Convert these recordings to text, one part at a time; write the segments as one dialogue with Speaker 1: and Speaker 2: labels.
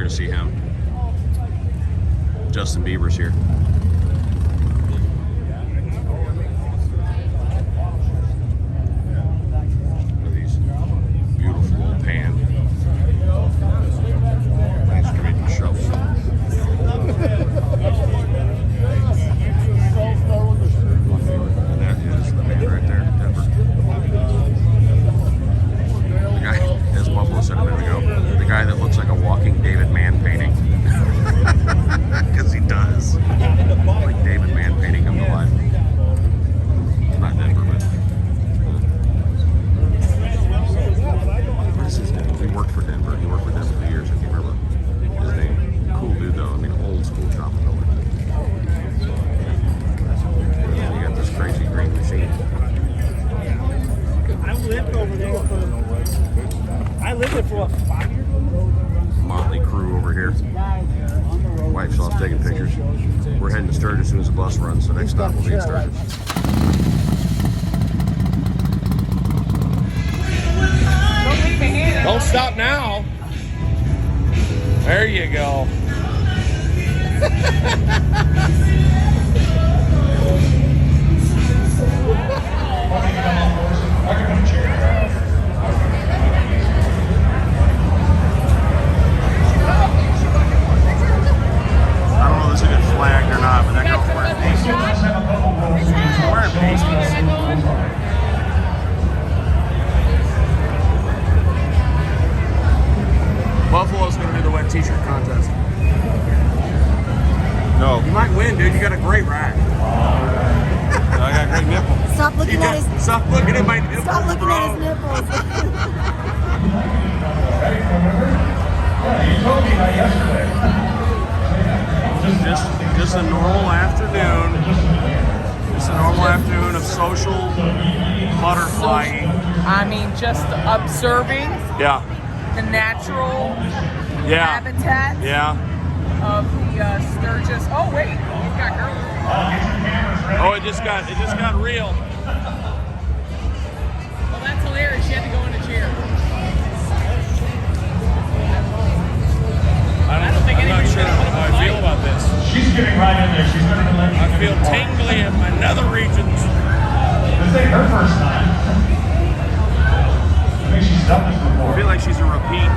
Speaker 1: to see him. Justin Bieber's here. Look at these beautiful old pan. Nice great shelves. And that is the man right there, Denver. The guy, as Buffalo said a minute ago, the guy that looks like a walking David Mann painting. Because he does. Like David Mann painting him to life. Not Denver, but. What is his name? He worked for Denver. He worked for Denver for years. I can't remember his name. Cool dude, though. I mean, old school shop builder. You got this crazy green machine.
Speaker 2: I lived over there I lived there for what, 5 years?
Speaker 1: Motley crew over here. Wife's off taking pictures. We're heading to Sturgis as soon as the bus runs, so next stop will be in Sturgis. Don't stop now. There you go. I don't know if this is a good flag or not, but that girl's wearing pasties. She's wearing pasties. Buffalo's going to do the wet t-shirt contest. No. You might win, dude. You got a great rack. I got great nipples.
Speaker 3: Stop looking at his.
Speaker 1: Stop looking at my nipples.
Speaker 3: Stop looking
Speaker 1: bro.
Speaker 3: at his nipples.
Speaker 4: You told me that yesterday.
Speaker 1: Just a normal afternoon. Just a normal afternoon of social butterflying.
Speaker 5: I mean, just observing
Speaker 1: Yeah.
Speaker 5: the natural
Speaker 1: Yeah.
Speaker 5: habitat
Speaker 1: Yeah.
Speaker 5: of the Sturgis. Oh wait, he's got girls.
Speaker 1: Oh, it just got real.
Speaker 5: Well, that's hilarious. She had to go in a chair.
Speaker 1: I don't think I'm not sure how I feel about this.
Speaker 4: She's getting right in there. She's going to let you.
Speaker 1: I feel tingly in my nether regions.
Speaker 4: This ain't her first time. I think she's done this
Speaker 1: I
Speaker 4: before.
Speaker 1: feel like she's a repeat.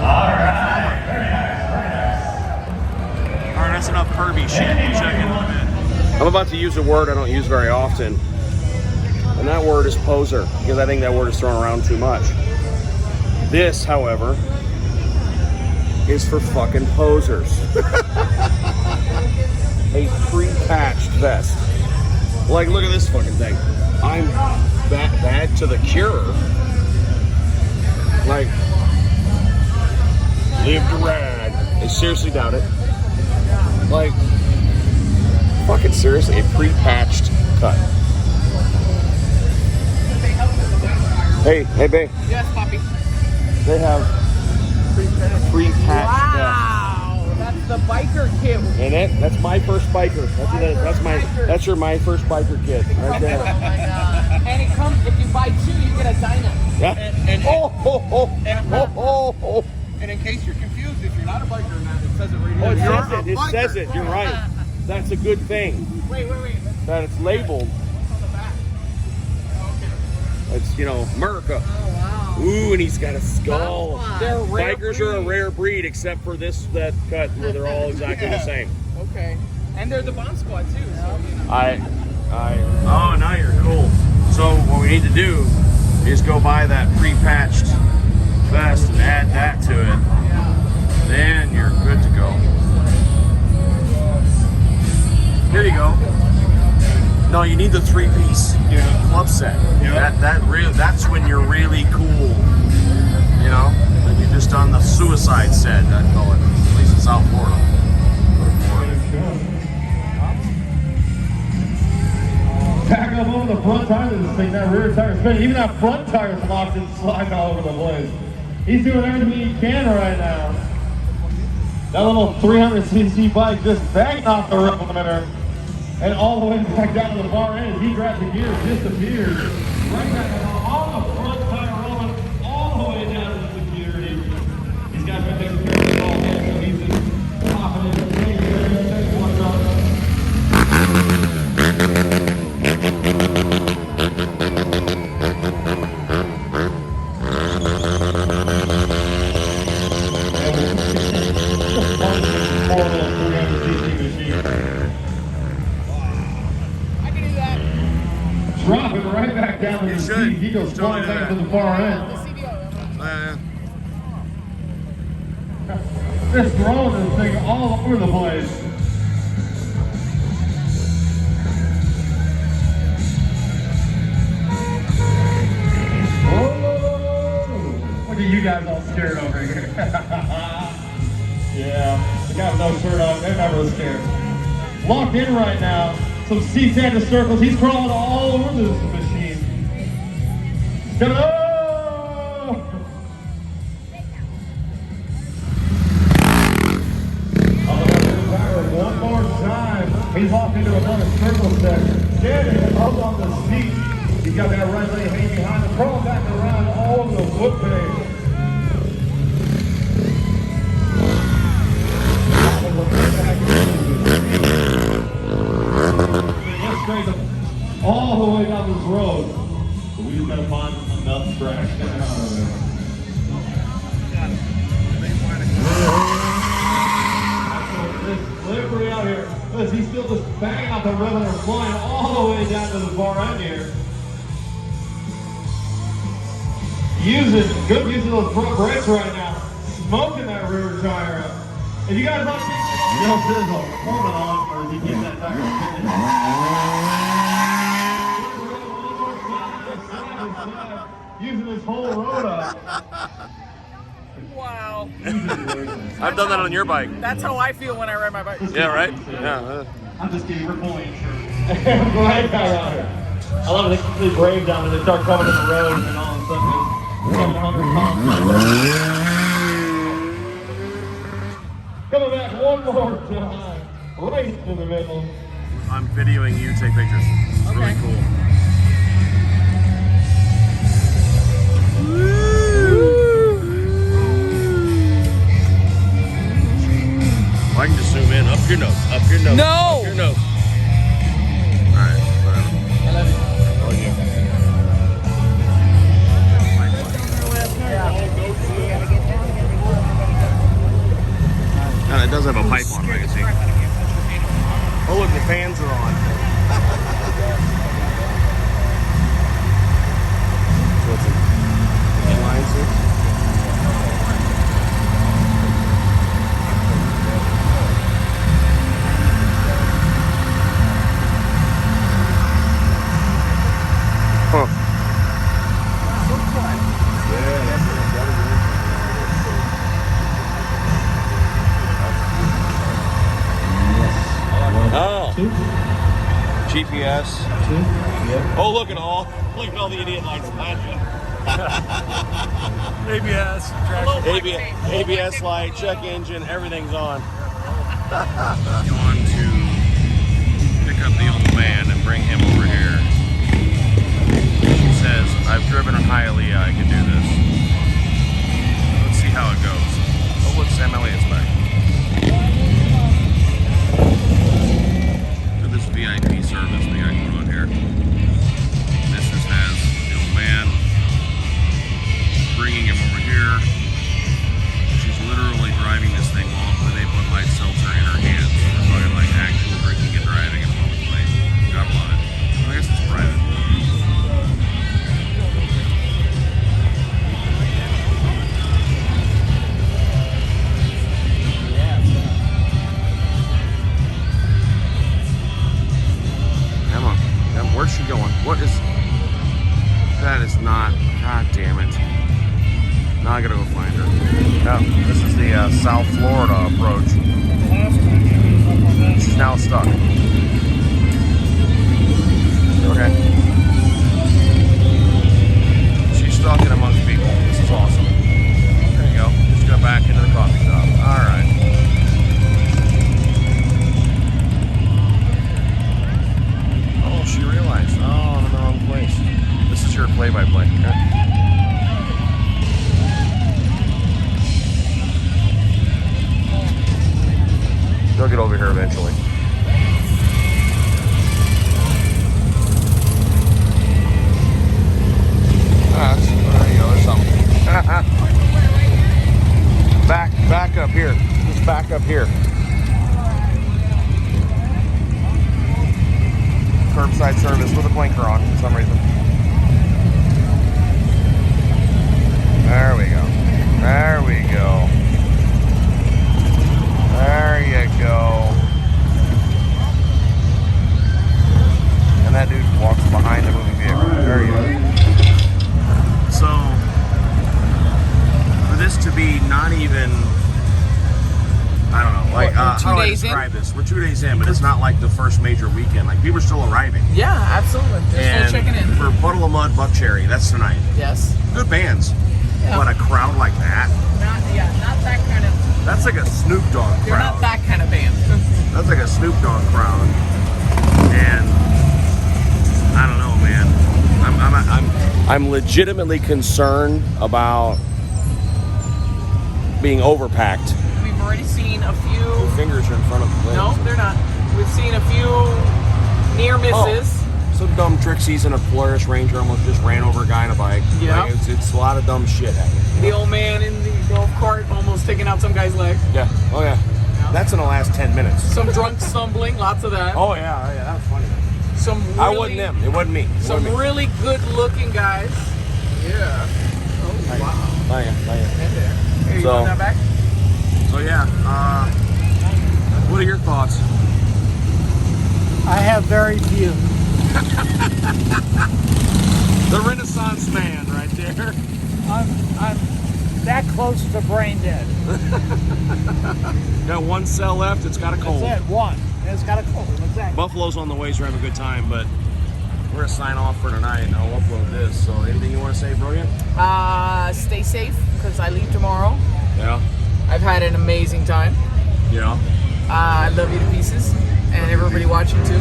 Speaker 4: All right. Very nice. Very nice.
Speaker 1: All right, that's enough pervy shit. We'll check in a bit. I'm about to use a word I don't use very often, and that word is poser, because I think that word is thrown around too much. This, however, is for fucking posers. A pre-patched vest. Like, look at this fucking thing. I'm that bad to the cure. Like, live to rad. I seriously doubt it. Like, fucking seriously, a pre-patched cut. Hey, babe.
Speaker 5: Yes, Poppy.
Speaker 1: They have pre-patched vests.
Speaker 5: Wow, that's the biker kit.
Speaker 1: Ain't it? That's my first biker. That's what that is. That's my first biker kit right
Speaker 5: Oh
Speaker 1: there.
Speaker 5: my god! And it comes if you buy two, you get a Dyna.
Speaker 1: Yeah.
Speaker 2: And in case you're confused, if you're not a biker or not, it says it right here.
Speaker 1: Oh, it
Speaker 2: You're
Speaker 1: says
Speaker 2: a
Speaker 1: it. It
Speaker 2: biker.
Speaker 1: says it. You're right. That's a good thing
Speaker 5: Wait.
Speaker 1: that it's labeled.
Speaker 5: On the back.
Speaker 1: It's, America.
Speaker 5: Oh wow.
Speaker 1: Ooh, and he's got a skull.
Speaker 5: They're rare
Speaker 1: Bikers are a
Speaker 5: breed.
Speaker 1: rare breed, except for that cut where they're all exactly the same.
Speaker 5: Okay. And they're the bomb squad too. So,
Speaker 1: Oh, now you're cool. So what we need to do is go buy that pre-patched vest and add that to it. Then you're good to go. Here you go. No, you need the 3-piece club set. That's when you're really cool. Then you're just on the suicide set, I'd call it. At least in South Florida.
Speaker 4: Back up over the front tires of this thing, that rear tire's spinning. Even that front tire's locked and sliding all over the place. He's doing everything he can right now. That little 300cc bike just banged off the rip limiter and all the way back down to the far end. He grabs the gear, disappears. Right back on the front tire rolling all the way down to the security. These guys are taking care of it all. drop it right back down to the
Speaker 1: should.
Speaker 4: seat. He goes
Speaker 1: Totally
Speaker 4: flying back
Speaker 1: do
Speaker 4: to the far end. Just throwing this thing all over the place. Whoa! Look at you guys all scared over here. Yeah, the guy with no shirt on, they're never scared. Locked in right now. Some C-Santa circles. He's crawling all over this machine. He's gonna. Oh! One more time. He's off into another circle section. Standing up on the seat. He's got that right leg hanging behind him, crawling back around all over the foot page. All the way down this road. But we just gotta find enough traction out of it. This slippery out here. Listen, he's still just banging out the ribbon and flying all the way down to the far end here. Good use of those front brakes right now. Smoking that rear tire up. If you guys like Bill Sizzle, hold on, or is he getting that tire using this whole road up.
Speaker 5: Wow.
Speaker 1: I've done that on your bike.
Speaker 5: That's how I feel when I ride my bike.
Speaker 1: Yeah, right? Yeah.
Speaker 4: I'm just kidding, we're fully insured. I'm glad I got out here. I love it, they brave down and they start coming in the road and all of a sudden it's 700 pounds. Coming back one more time, right in the middle.
Speaker 1: I'm videoing you take pictures. It's really cool. I can just zoom in. Up your nose. Up your nose.
Speaker 5: No!
Speaker 1: Up your nose. Alright, whatever.
Speaker 5: I love you.
Speaker 1: Oh, yeah. It does have a pipe on it, I can see. Oh, look, the fans are on. So it's an inline six? Huh. Oh. GPS. Oh, look at all the idiot lights behind you. ABS, ABS light, check engine, everything's on. Going to pick up the old man and bring him over here. She says, I've driven in Hialeah, I can do this. Let's see how it goes. Oh, look, Sam Elliott's back. To this VIP service we got going on here. Mrs. has the old man, bringing him over here. She's literally driving this thing with a Bud Light seltzer in her hands. We're talking like actual drinking and driving at home place. Gotta love it. I guess it's private. Where's she going? What is... That is not... God damn it. Now I gotta go find her. Oh, this is the South Florida approach. She's now stuck. Okay. She's stuck in amongst people. This is awesome. There you go. Just go back into the coffee shop. Alright. She realized, oh, I'm in the wrong place. This is your play-by-play. Okay. They'll get over here eventually. There you go, there's something. back up here. Just back up here. Curbside service with a blinker on for some reason. There we go. There we go. There you go. And that dude walks behind the moving vehicle. There you go. So, for this to be not even, I don't know, like, how do I describe this? We're 2 days in, but it's not like the first major weekend. Like, people are still arriving.
Speaker 5: Yeah, absolutely. They're still checking in.
Speaker 1: For Puddle of Mud, Buckcherry, that's tonight.
Speaker 5: Yes.
Speaker 1: Good bands.
Speaker 5: Yeah.
Speaker 1: But a crowd like that,
Speaker 5: Not that kind of.
Speaker 1: that's like a Snoop Dogg crowd.
Speaker 5: They're not that kind of band.
Speaker 1: That's like a Snoop Dogg crowd. And I don't know, man. I'm legitimately concerned about being overpacked.
Speaker 5: We've already seen a few.
Speaker 1: Fingers are in front of the lens.
Speaker 5: No, they're not. We've seen a few near misses.
Speaker 1: Some dumb Trixies in a Polaris Ranger almost just ran over a guy on a bike.
Speaker 5: Yeah.
Speaker 1: Like, it's a lot of dumb shit happening.
Speaker 5: The old man in the golf cart almost taking out some guy's leg.
Speaker 1: Yeah. Oh yeah. That's in the last 10 minutes.
Speaker 5: Some drunk stumbling, lots of that.
Speaker 1: Oh yeah, that was funny.
Speaker 5: Some really,
Speaker 1: I wasn't them. It wasn't me.
Speaker 5: Some really good-looking guys. Yeah. Oh wow.
Speaker 1: Not yet.
Speaker 5: Here, you
Speaker 1: So-
Speaker 5: want that back?
Speaker 1: So yeah. What are your thoughts?
Speaker 2: I have very few.
Speaker 1: The Renaissance man, right there.
Speaker 2: I'm that close to brain dead.
Speaker 1: Got one cell left. It's got a cold.
Speaker 2: That's it, one. It's got a cold. Exactly.
Speaker 1: Buffalo's on the way, so we're having a good time, but we're gonna sign off for tonight and I'll upload this. So anything you want to say, Brilliant?
Speaker 5: Stay safe because I leave tomorrow.
Speaker 1: Yeah.
Speaker 5: I've had an amazing time.
Speaker 1: Yeah.
Speaker 5: I love you to pieces, and everybody watching too.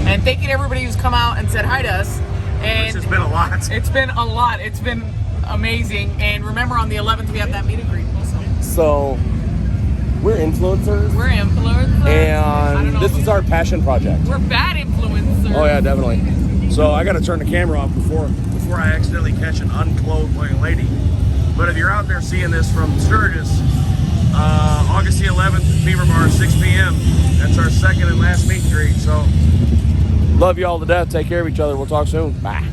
Speaker 5: And thank you to everybody who's come out and said hi to us. And
Speaker 1: Which has been a lot.
Speaker 5: it's been a lot. It's been amazing. And remember, on the 11th we have that meet and greet also.
Speaker 1: So we're influencers,
Speaker 5: We're influencers. I don't
Speaker 1: and
Speaker 5: know
Speaker 1: this
Speaker 5: if
Speaker 1: is our passion project.
Speaker 5: we're bad influencers.
Speaker 1: Oh yeah, definitely. So I got to turn the camera off before I accidentally catch an unclothed lady. But if you're out there seeing this from Sturgis, August the 11th, Beaver Bar, 6 p.m. That's our second and last meet and greet. So love you all to death. Take care of each other. We'll talk soon. Bye.